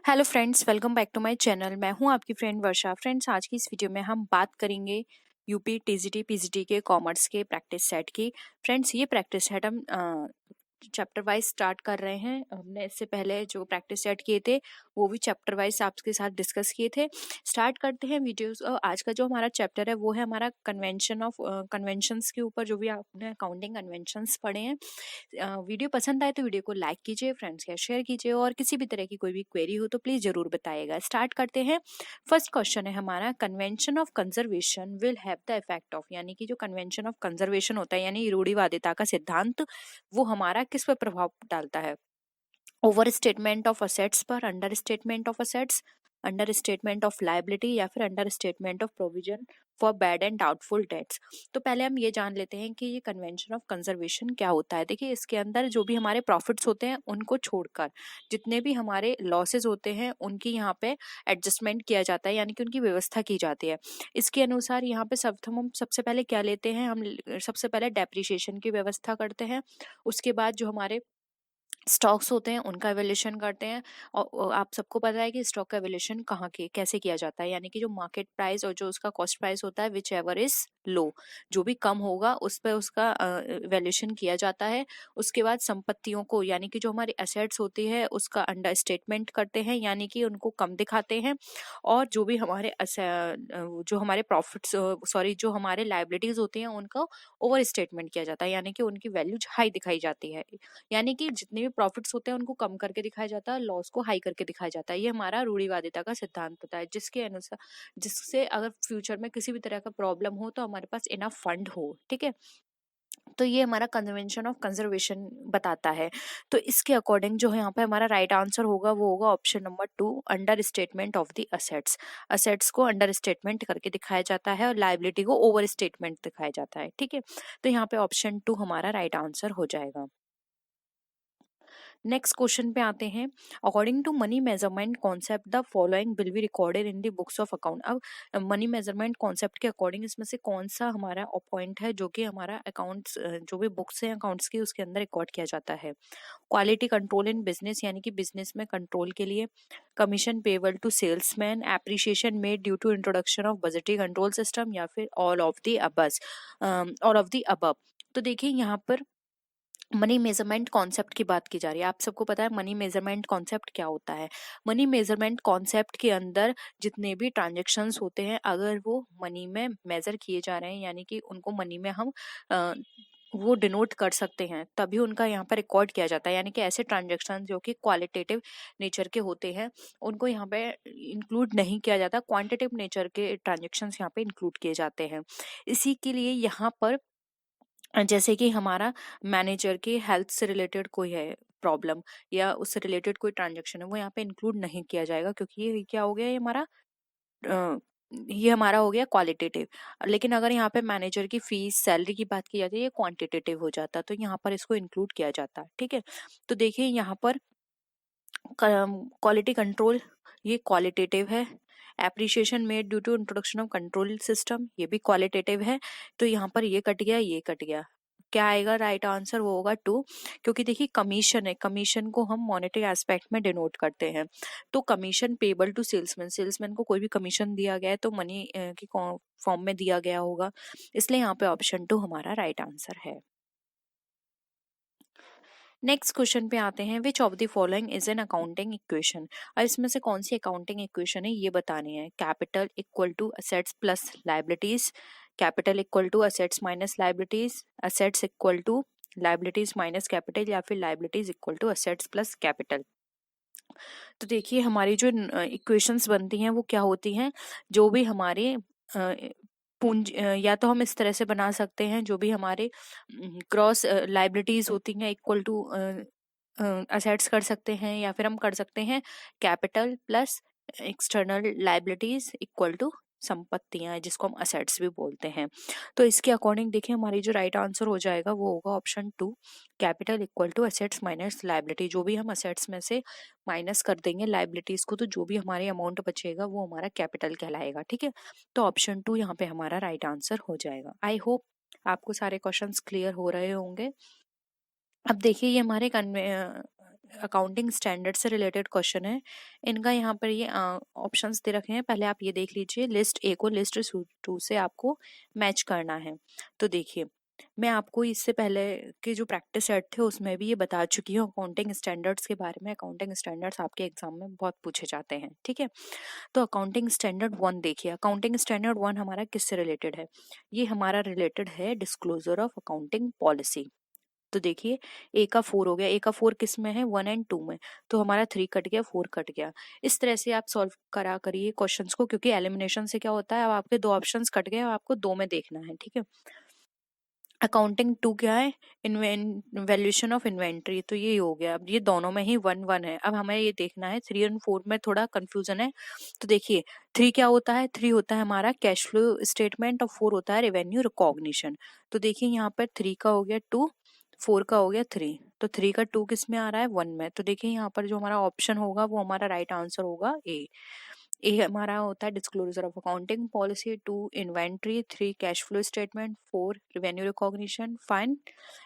Hello friends, welcome back to my channel. मैं हूं आपकी फ्रेंड वर्षा। फ्रेंड्स, आज की इस वीडियो में हम बात करेंगे यूपी टीजीटी पीजीटी के कॉमर्स के प्रैक्टिस सेट की। फ्रेंड्स, ये प्रैक्टिस सेट हम चैप्टर वाइज स्टार्ट कर रहे हैं। हमने इससे पहले जो प्रैक्टिस सेट किए थे वो भी चैप्टर वाइज आपके साथ डिस्कस किए थे। स्टार्ट करते हैं वीडियोस। आज का जो हमारा चैप्टर है वो है हमारा कन्वेंशंस के ऊपर, जो भी आपने अकाउंटिंग कन्वेंशंस पढ़े हैं। वीडियो पसंद आए तो वीडियो को लाइक कीजिए, फ्रेंड्स के शेयर कीजिए, और किसी भी तरह की कोई भी क्वेरी हो तो प्लीज जरूर बताइएगा। स्टार्ट करते हैं। फर्स्ट क्वेश्चन है हमारा, convention of conservation will have the effect of, यानी कि जो कन्वेंशन ऑफ कंजर्वेशन होता है यानी रूढ़िवादिता का सिद्धांत, वो हमारा किस पर प्रभाव डालता है? ओवर स्टेटमेंट ऑफ असेट्स पर, under statement of assets, under statement of liability, या फिर under statement of provision for bad and doubtful debts. तो पहले हम ये जान लेते हैं कि ये कन्वेंशन ऑफ कंजर्वेशन क्या होता है। देखिए, इसके अंदर जो भी हमारे प्रॉफिट्स होते हैं उनको छोड़कर जितने भी हमारे लॉसेज होते हैं उनकी यहाँ पे एडजस्टमेंट किया जाता है, यानी कि उनकी व्यवस्था की जाती है। इसके अनुसार यहाँ पे हम सबसे पहले क्या लेते हैं, हम सबसे पहले डेप्रिसिएशन की व्यवस्था करते हैं। उसके बाद जो हमारे स्टॉक्स होते हैं उनका एवैल्यूएशन करते हैं। और आप सबको पता है कि स्टॉक का एवैल्यूएशन कहाँ के कैसे किया जाता है, यानी कि जो मार्केट प्राइस और जो उसका कॉस्ट प्राइस होता है, विच एवर इज लो, जो भी कम होगा उस पर उसका वैल्यूएशन किया जाता है। उसके बाद संपत्तियों को, यानी कि जो हमारी एसेट्स होती है उसका अंडर स्टेटमेंट करते हैं, यानी कि उनको कम दिखाते हैं। और जो भी हमारे जो हमारे प्रॉफिट्स सॉरी जो हमारे लाइबिलिटीज होती हैं उनको ओवर स्टेटमेंट किया जाता है, यानी कि उनकी वैल्यू हाई दिखाई जाती है। यानी कि जितने भी प्रॉफिट्स होते हैं उनको कम करके दिखाया जाता है, लॉस को हाई करके दिखाया जाता है। ये हमारा रूढ़िवादिता का सिद्धांत होता है, जिसके अनुसार जिससे अगर फ्यूचर में किसी भी तरह का प्रॉब्लम हो तो हमारे पास इनफ फंड हो। ठीक है, तो ये हमारा कन्वेंशन ऑफ कंजर्वेशन बताता है। तो इसके अकॉर्डिंग जो है यहाँ पे हमारा राइट आंसर होगा वो होगा option number 2, under statement of the assets. Assets को अंडर स्टेटमेंट करके दिखाया जाता है और लाइबिलिटी को ओवर स्टेटमेंट दिखाया जाता है। ठीक है, तो यहाँ पे ऑप्शन 2 हमारा राइट आंसर हो जाएगा। नेक्स्ट क्वेश्चन पे आते हैं। According to money measurement concept the following will be recorded in the books of account. अब मनी मेजरमेंट कॉन्सेप्ट के अकॉर्डिंग इसमें से कौन सा हमारा पॉइंट है जो कि हमारा अकाउंट्स जो भी बुक्स हैं अकाउंट्स की उसके अंदर रिकॉर्ड किया जाता है? क्वालिटी कंट्रोल इन बिजनेस, यानी कि बिजनेस में कंट्रोल के लिए। Commission payable to salesman, appreciation made due to introduction of budgetary control system, या फिर ऑल ऑफ द अबव। तो देखिए, यहाँ पर मनी मेजरमेंट कॉन्सेप्ट की बात की जा रही है। आप सबको पता है मनी मेजरमेंट कॉन्सेप्ट क्या होता है। मनी मेजरमेंट कॉन्सेप्ट के अंदर जितने भी ट्रांजेक्शन्स होते हैं अगर वो मनी में मेजर किए जा रहे हैं, यानी कि उनको मनी में हम वो डिनोट कर सकते हैं, तभी उनका यहाँ पर रिकॉर्ड किया जाता है। यानी कि ऐसे ट्रांजेक्शन जो कि क्वालिटेटिव नेचर के होते हैं उनको यहाँ पे इंक्लूड नहीं किया जाता, क्वांटिटेटिव नेचर के ट्रांजेक्शन्स यहाँ पे इंक्लूड किए जाते हैं। इसी के लिए यहाँ पर जैसे कि हमारा मैनेजर के हेल्थ से रिलेटेड कोई है प्रॉब्लम या उससे रिलेटेड कोई ट्रांजैक्शन है वो यहाँ पे इंक्लूड नहीं किया जाएगा, क्योंकि ये क्या हो गया, ये हमारा हो गया क्वालिटेटिव। लेकिन अगर यहाँ पे मैनेजर की फीस सैलरी की बात की जाती है ये क्वांटिटेटिव हो जाता है, तो यहाँ पर इसको इंक्लूड किया जाता है। ठीक है, तो देखिए यहाँ पर क्वालिटी कंट्रोल ये क्वालिटेटिव है। Appreciation made due to introduction of control system ये भी क्वालिटेटिव है। तो यहाँ पर ये कट गया, ये कट गया। क्या आएगा राइट आंसर? वो होगा 2, क्योंकि देखिए कमीशन है, कमीशन को हम मॉनेटरी एस्पेक्ट में डिनोट करते हैं। तो commission payable to salesman, salesman को कोई भी कमीशन दिया गया है तो मनी की फॉर्म में दिया गया होगा, इसलिए यहाँ पे ऑप्शन 2 हमारा राइट आंसर है। नेक्स्ट क्वेश्चन पे आते हैं। Which of the following is an accounting equation. और इसमें से कौन सी अकाउंटिंग इक्वेशन है ये बतानी है। Capital equal to assets plus liabilities, capital equal to assets minus liabilities, assets equal to liabilities minus capital, या फिर liabilities equal to assets plus capital. तो देखिए हमारी जो इक्वेशंस बनती हैं वो क्या होती हैं, जो भी हमारे या तो हम इस तरह से बना सकते हैं, जो भी हमारे क्रॉस लाइबिलिटीज होती हैं इक्वल टू असेट्स कर सकते हैं, या फिर हम कर सकते हैं capital plus external liabilities equal to संपत्तियां, जिसको हम असेट्स भी बोलते हैं। तो इसके अकॉर्डिंग देखिए हमारी जो राइट आंसर हो जाएगा वो होगा option 2, capital equal to assets minus liability. जो भी हम असेट्स में से माइनस कर देंगे लाइबिलिटीज को तो जो भी हमारे अमाउंट बचेगा वो हमारा कैपिटल कहलाएगा। ठीक है, तो ऑप्शन 2 यहाँ पे हमारा राइट आंसर हो जाएगा। आई होप आपको सारे क्वेश्चंस क्लियर हो रहे होंगे। अब देखिए ये हमारे अकाउंटिंग स्टैंडर्ड से रिलेटेड क्वेश्चन है। इनका यहाँ पर ये ऑप्शंस दे रखे हैं, पहले आप ये देख लीजिए। लिस्ट ए को लिस्ट 2 से आपको मैच करना है। तो देखिए, मैं आपको इससे पहले के जो प्रैक्टिस सेट थे उसमें भी ये बता चुकी हूँ अकाउंटिंग स्टैंडर्ड्स के बारे में। अकाउंटिंग स्टैंडर्ड्स आपके एग्जाम में बहुत पूछे जाते हैं, ठीक है। तो अकाउंटिंग स्टैंडर्ड 1 देखिए, अकाउंटिंग स्टैंडर्ड 1 हमारा किससे रिलेटेड है? ये हमारा रिलेटेड है डिस्क्लोजर ऑफ अकाउंटिंग पॉलिसी। तो देखिए, ए का 4 हो गया। ए का 4 किस में है? 1 एंड 2 में। तो हमारा 3 कट गया, 4 कट गया। इस तरह से आप सॉल्व करा करिए क्वेश्चंस को, क्योंकि एलिमिनेशन से क्या होता है, अब आपके 2 ऑप्शंस कट गए, अब आपको 2 में देखना है, ठीक है। अकाउंटिंग 2 क्या है? Valuation of inventory. तो ये हो गया। अब ये दोनों में ही 1 1 है। अब हमें ये देखना है 3 और 4 में थोड़ा कंफ्यूजन है। तो देखिए, 3 क्या होता है? 3 होता है हमारा कैश फ्लो स्टेटमेंट और 4 होता है रेवेन्यू रिकॉग्निशन। तो देखिए, यहाँ पर 3 का हो गया 2, 4 का हो गया 3। तो 3 का 2 किस में आ रहा है? 1 में। तो देखिए, यहाँ पर जो हमारा ऑप्शन होगा वो हमारा राइट आंसर होगा ए। ए हमारा होता है disclosure of accounting policy, 2 inventory, 3 cash flow statement, 4 revenue recognition, fine.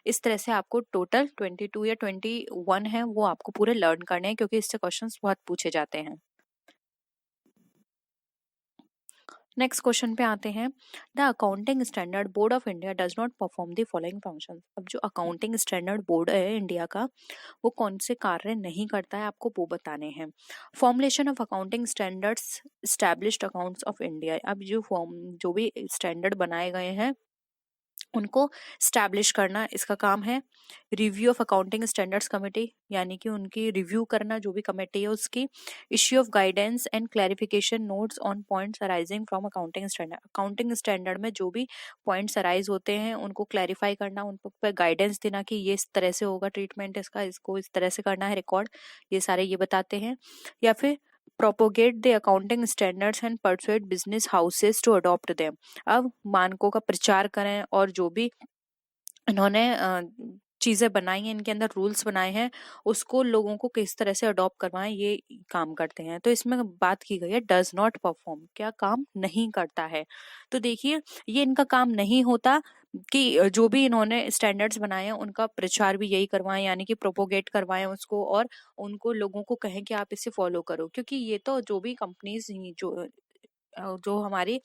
इस तरह से आपको टोटल 22 या 21 है वो आपको पूरे लर्न करने हैं, क्योंकि इससे क्वेश्चंस बहुत पूछे जाते हैं। नेक्स्ट क्वेश्चन पे आते हैं। The accounting standard board of India does not perform the following functions. अब जो अकाउंटिंग स्टैंडर्ड बोर्ड है इंडिया का, वो कौन से कार्य नहीं करता है, आपको वो बताने हैं। Formulation of accounting standards, established accounts of India. अब जो भी स्टैंडर्ड बनाए गए हैं उनको स्टैब्लिश करना इसका काम है। Review of accounting standards committee, यानी कि उनकी रिव्यू करना, जो भी कमेटी है उसकी। Issue of guidance and clarification notes on points arising from accounting standard. Accounting standard में जो भी पॉइंट्स अराइज होते हैं उनको क्लैरिफाई करना, उन पर गाइडेंस देना कि ये इस तरह से होगा ट्रीटमेंट इसका, इसको इस तरह से करना है रिकॉर्ड, ये सारे ये बताते हैं। या फिर propagate the accounting standards and persuade business houses to adopt them। अब मानकों का प्रचार करें और जो भी इन्होंने चीजें बनाई हैं, इनके अंदर रूल्स बनाए हैं, उसको लोगों को किस तरह से अडॉप्ट करवाएं, ये काम करते हैं। तो इसमें बात की गई है डज नॉट परफॉर्म, क्या काम नहीं करता है। तो देखिए, ये इनका काम नहीं होता कि जो भी इन्होंने स्टैंडर्ड्स बनाए हैं उनका प्रचार भी यही करवाएं, यानी कि प्रोपोगेट करवाएं उसको, और उनको लोगों को कहें कि आप इसे फॉलो करो। क्योंकि ये तो जो भी कंपनीज जो हमारी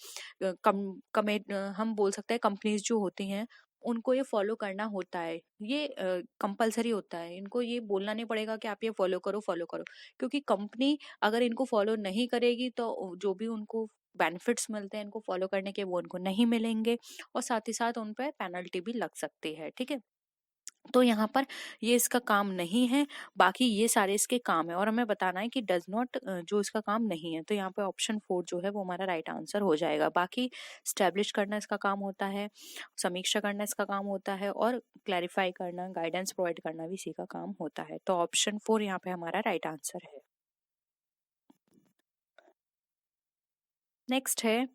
हम बोल सकते हैं कंपनीज जो होती हैं उनको ये फॉलो करना होता है, ये कंपलसरी होता है। इनको ये बोलना नहीं पड़ेगा कि आप ये फॉलो करो फॉलो करो, क्योंकि कंपनी अगर इनको फॉलो नहीं करेगी तो जो भी उनको बेनिफिट्स मिलते हैं इनको फॉलो करने के, वो उनको नहीं मिलेंगे, और साथ ही साथ उन पर पेनल्टी भी लग सकती है, ठीक है। तो यहाँ पर ये इसका काम नहीं है, बाकी ये सारे इसके काम है, और हमें बताना है कि डज नॉट जो इसका काम नहीं है। तो यहाँ पे ऑप्शन 4 जो है वो हमारा राइट आंसर हो जाएगा। बाकी स्टैब्लिश करना इसका काम होता है, समीक्षा करना इसका काम होता है, और क्लैरिफाई करना, गाइडेंस प्रोवाइड करना भी इसी का काम होता है। तो ऑप्शन 4 यहाँ पे हमारा राइट आंसर है। नेक्स्ट है,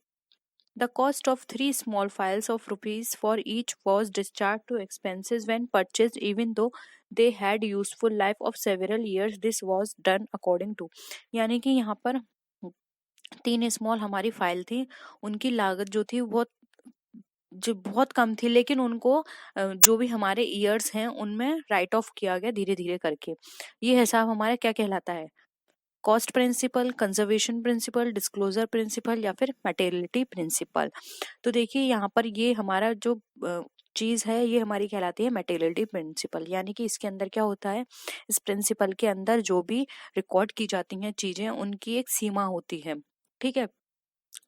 the cost of 3 small files of rupees for each was discharged to expenses when purchased, even though they had useful life of several years. This was done according to। यानी कि यहाँ पर 3 small हमारी file थी, उनकी लागत जो थी जो बहुत कम थी, लेकिन उनको जो भी हमारे ईयर्स हैं उनमें राइट ऑफ किया गया धीरे धीरे करके। ये हिसाब हमारा क्या कहलाता है? Cost principle, conservation principle, disclosure principle, या फिर मटेरियलिटी प्रिंसिपल। तो देखिए, यहाँ पर ये हमारा जो चीज है ये हमारी कहलाती है मटेरियलिटी प्रिंसिपल। यानी कि इसके अंदर क्या होता है, इस प्रिंसिपल के अंदर जो भी रिकॉर्ड की जाती हैं चीजें उनकी एक सीमा होती है, ठीक है।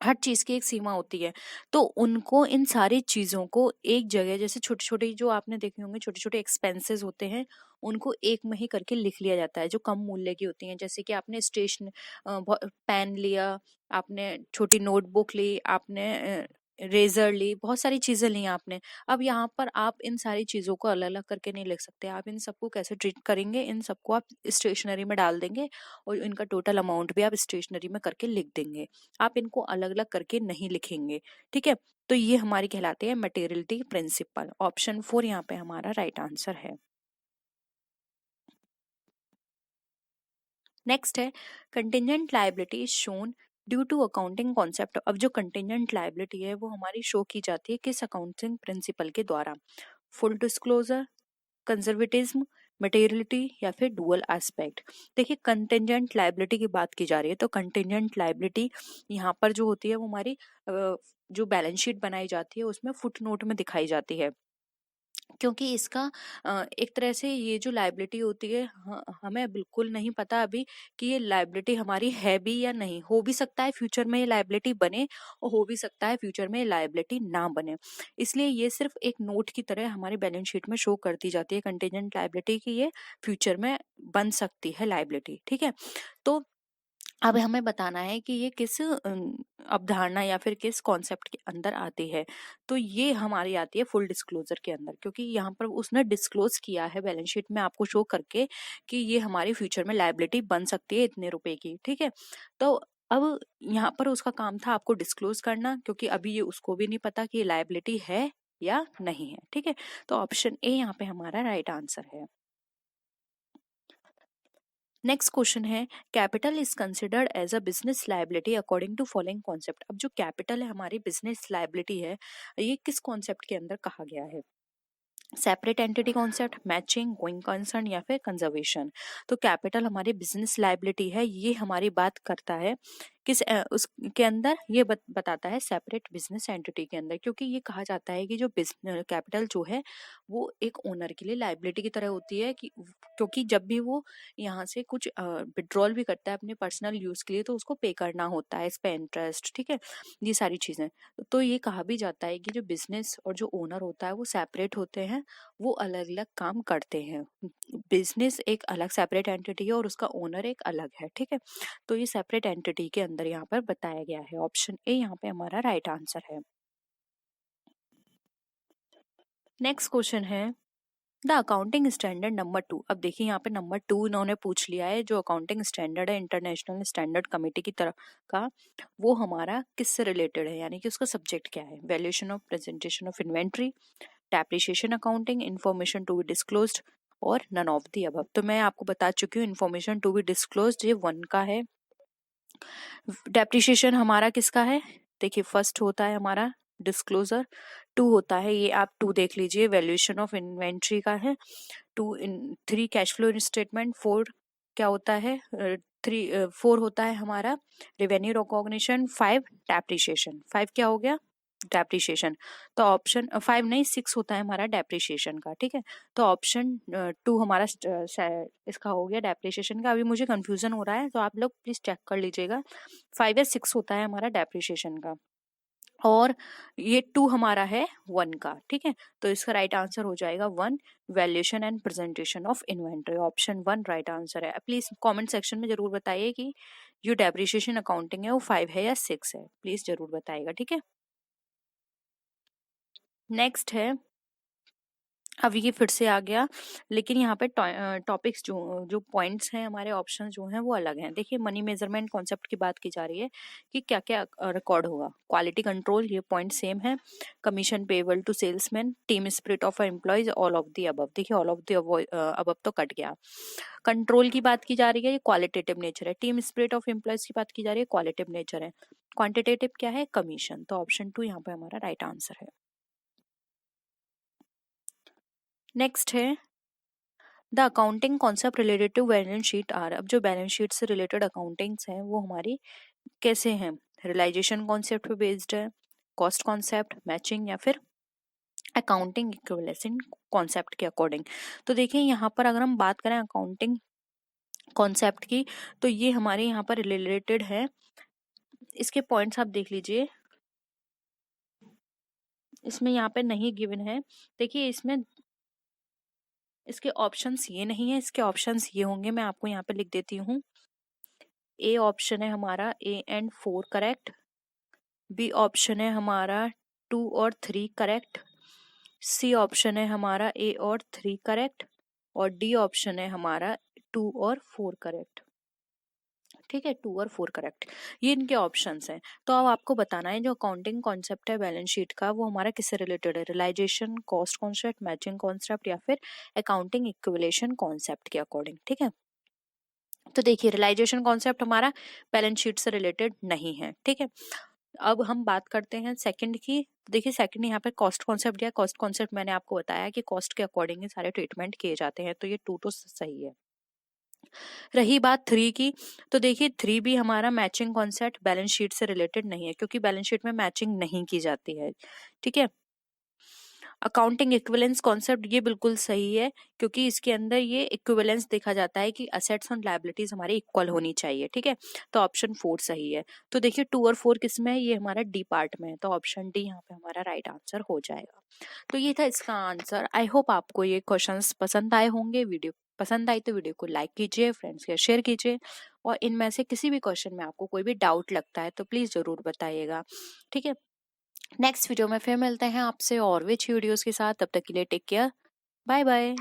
हर चीज की एक सीमा होती है, तो उनको इन सारी चीजों को एक जगह, जैसे छोटे छोटे जो आपने देखे होंगे छोटे छोटे एक्सपेंसेस होते हैं, उनको एक में ही करके लिख लिया जाता है जो कम मूल्य की होती हैं। जैसे कि आपने स्टेशन पेन लिया, आपने छोटी नोटबुक ली, आपने रेजर ली, बहुत सारी चीजें ली आपने। अब यहाँ पर आप इन सारी चीजों को अलग अलग करके नहीं लिख सकते। आप इन सबको कैसे ट्रीट करेंगे, इन सबको आप स्टेशनरी में डाल देंगे और इनका टोटल अमाउंट भी आप स्टेशनरी में करके लिख देंगे। आप इनको अलग अलग करके नहीं लिखेंगे, ठीक है। तो ये हमारी कहलाती है मटेरियलिटी प्रिंसिपल। ऑप्शन 4 यहाँ पे हमारा राइट आंसर है। नेक्स्ट है, contingent liability shown due to accounting concept. अब जो कंटिजेंट लायबिलिटी है वो हमारी शो की जाती है किस अकाउंटिंग प्रिंसिपल के द्वारा? फुल डिस्क्लोजर, कंजर्वेटिज्म, मटेरियलिटी या फिर डुअल एस्पेक्ट। देखिए कंटिंजेंट लायबिलिटी की बात की जा रही है, तो कंटिंजेंट लायबिलिटी यहाँ पर जो होती है वो हमारी जो बैलेंस शीट बनाई जाती है उसमें फुटनोट में दिखाई जाती है, क्योंकि इसका एक तरह से ये जो लायबिलिटी होती है हमें बिल्कुल नहीं पता अभी कि ये लायबिलिटी हमारी है भी या नहीं। हो भी सकता है फ्यूचर में ये लायबिलिटी बने और हो भी सकता है फ्यूचर में ये लायबिलिटी ना बने, इसलिए ये सिर्फ एक नोट की तरह हमारी बैलेंस शीट में शो करती जाती है कंटीजेंट लायबिलिटी की ये फ्यूचर में बन सकती है लायबिलिटी। ठीक है, तो अब हमें बताना है कि ये किस अवधारणा या फिर किस कॉन्सेप्ट के अंदर आती है। तो ये हमारी आती है फुल डिस्क्लोजर के अंदर, क्योंकि यहाँ पर उसने डिस्क्लोज किया है बैलेंस शीट में आपको शो करके कि ये हमारी फ्यूचर में लायबिलिटी बन सकती है इतने रुपए की। ठीक है, तो अब यहाँ पर उसका काम था आपको डिस्क्लोज करना, क्योंकि अभी ये उसको भी नहीं पता कि ये लायबिलिटी है या नहीं है। ठीक है, तो ऑप्शन ए यहाँ पे हमारा राइट आंसर है। नेक्स्ट क्वेश्चन है, capital is considered as a business liability according to following concept. अब जो कैपिटल है हमारी बिजनेस लायबिलिटी है, ये किस कॉन्सेप्ट के अंदर कहा गया है? Separate entity concept, matching, going concern या फिर कंजर्वेशन। तो कैपिटल हमारी बिजनेस लायबिलिटी है, ये हमारी बात करता है किस उसके अंदर, ये बताता है सेपरेट बिजनेस एंटिटी के अंदर, क्योंकि ये कहा जाता है कि जो कैपिटल जो है वो एक ओनर के लिए लायबिलिटी की तरह होती है, कि क्योंकि जब भी वो यहाँ से कुछ विड्रॉल भी करता है अपने पर्सनल यूज के लिए तो उसको पे करना होता है, इस पे इंटरेस्ट। ठीक है, ये सारी चीजें, तो ये कहा भी जाता है कि जो बिजनेस और जो ओनर होता है वो सेपरेट होते हैं, वो अलग अलग काम करते हैं। बिजनेस एक अलग सेपरेट एंटिटी है और उसका ओनर एक अलग है। ठीक है, तो ये सेपरेट एंटिटी के अंदर यहाँ पर बताया गया है। ऑप्शन ए यहाँ पे हमारा राइट आंसर है। नेक्स्ट क्वेश्चन है, द अकाउंटिंग स्टैंडर्ड नंबर 2। अब देखिए यहाँ पे नंबर 2 इन्होंने पूछ लिया है, जो अकाउंटिंग स्टैंडर्ड है इंटरनेशनल स्टैंडर्ड कमेटी की तरफ का, वो हमारा किससे रिलेटेड है, यानी कि उसका सब्जेक्ट क्या है? Valuation of presentation of inventory, depreciation accounting, information to be disclosed और नन ऑफ दी अबव। तो मैं आपको बता चुकी हूँ इंफॉर्मेशन टू बी डिस्क्लोज्ड ये 1 का है। डेप्रिसिएशन हमारा किसका है? देखिए फर्स्ट होता है हमारा डिस्क्लोजर, 2 होता है, ये आप 2 देख लीजिए, वैल्यूएशन ऑफ इन्वेंट्री का है। 3 कैश फ्लो स्टेटमेंट, 4 क्या होता है? 4 होता है हमारा रेवेन्यू रिकॉग्निशन, 5 डेप्रिसिएशन। 5 क्या हो गया? डेप्रिसिएशन। तो ऑप्शन 5 नहीं 6 होता है हमारा डेप्रिसिएशन का। ठीक है, तो ऑप्शन 2 हमारा इसका हो गया डेप्रिसिएशन का। अभी मुझे कंफ्यूजन हो रहा है तो आप लोग प्लीज चेक कर लीजिएगा, 5 या 6 होता है हमारा डेप्रिसिएशन का, और ये 2 हमारा है 1 का। ठीक है, तो इसका राइट आंसर हो जाएगा 1, valuation and presentation of inventory. Option 1 right answer है। प्लीज कमेंट सेक्शन में जरूर बताइए कि जो डेप्रिसिएशन अकाउंटिंग है वो 5 है या 6 है, प्लीज जरूर बताइएगा। ठीक है, नेक्स्ट है, अब ये फिर से आ गया, लेकिन यहाँ पे टॉपिक्स जो जो पॉइंट्स हैं हमारे ऑप्शन जो हैं वो अलग हैं। देखिए मनी मेजरमेंट कॉन्सेप्ट की बात की जा रही है कि क्या क्या रिकॉर्ड होगा। क्वालिटी कंट्रोल, ये पॉइंट सेम है। Commission payable to salesman, team spirit of employees, all of the above. देखिए ऑल ऑफ दी अबव तो कट गया। कंट्रोल की बात की जा रही है, ये क्वालिटेटिव नेचर है। टीम स्पिरिट ऑफ एम्प्लॉयज की बात की जा रही है, क्वालिटेटिव नेचर है। क्वांटिटेटिव क्या है? कमीशन। तो ऑप्शन 2 यहाँ पे हमारा राइट आंसर है। नेक्स्ट है, the accounting concept related to balance sheet are. अब जो बैलेंस शीट से रिलेटेड अकाउंटिंग्स हैं वो हमारी कैसे हैं? रियलाइजेशन कॉन्सेप्ट पे बेस्ड है, कॉस्ट कॉन्सेप्ट, मैचिंग या फिर अकाउंटिंग इक्विवेलेंट कॉन्सेप्ट के अकॉर्डिंग। तो देखिए यहाँ पर अगर हम बात करें अकाउंटिंग कॉन्सेप्ट की, तो ये हमारे यहाँ पर रिलेटेड है। इसके पॉइंट्स आप देख लीजिए, इसमें यहाँ पे नहीं गिवन है। देखिए इसमें इसके ऑप्शंस ये नहीं है, इसके ऑप्शंस ये होंगे, मैं आपको यहाँ पे लिख देती हूँ। ए ऑप्शन है हमारा A and 4 correct, B option है हमारा 2 और 3 करेक्ट, सी ऑप्शन है हमारा ए और 3 करेक्ट, और डी ऑप्शन है हमारा 2 और 4 करेक्ट। ठीक है, 2 और 4 करेक्ट, ये इनके ऑप्शंस हैं। तो अब आपको बताना है जो अकाउंटिंग कॉन्सेप्ट है बैलेंस शीट का वो हमारा किससे रिलेटेड है? Realisation, cost concept, matching concept या फिर अकाउंटिंग इक्विवेलेंट कॉन्सेप्ट के अकॉर्डिंग। ठीक है, तो देखिए रियलाइजेशन कॉन्सेप्ट हमारा बैलेंस शीट से रिलेटेड नहीं है। ठीक है, अब हम बात करते हैं सेकंड की। देखिए सेकंड यहाँ पे कॉस्ट कॉन्सेप्ट दिया। कॉस्ट कॉन्सेप्ट मैंने आपको बताया कि कॉस्ट के अकॉर्डिंग ही सारे ट्रीटमेंट किए जाते हैं, तो ये 2 तो सही है। रही बात 3 की, तो देखिए 3 भी हमारा मैचिंग कॉन्सेप्ट बैलेंस शीट से रिलेटेड नहीं है, क्योंकि बैलेंस शीट में मैचिंग नहीं की जाती है। ठीक है। अकाउंटिंग इक्विवेलेंस कॉन्सेप्ट ये बिल्कुल सही है, क्योंकि इसके अंदर ये इक्विवेलेंस देखा जाता है कि असेट्स और लायबिलिटीज हमारी इक्वल होनी चाहिए। ठीक है, तो ऑप्शन 4 सही है। तो देखिए 2 और 4 किस में है, ये हमारा डी पार्ट में है, तो ऑप्शन डी यहाँ पे हमारा राइट आंसर हो जाएगा। तो ये था इसका आंसर। आई होप आपको ये क्वेश्चंस पसंद आए होंगे। वीडियो पसंद आई तो वीडियो को लाइक कीजिए, फ्रेंड्स के शेयर कीजिए, और इनमें से किसी भी क्वेश्चन में आपको कोई भी डाउट लगता है तो प्लीज जरूर बताइएगा। ठीक है, नेक्स्ट वीडियो में फिर मिलते हैं आपसे और विच वीडियोस के साथ। तब तक के लिए टेक केयर, बाय बाय।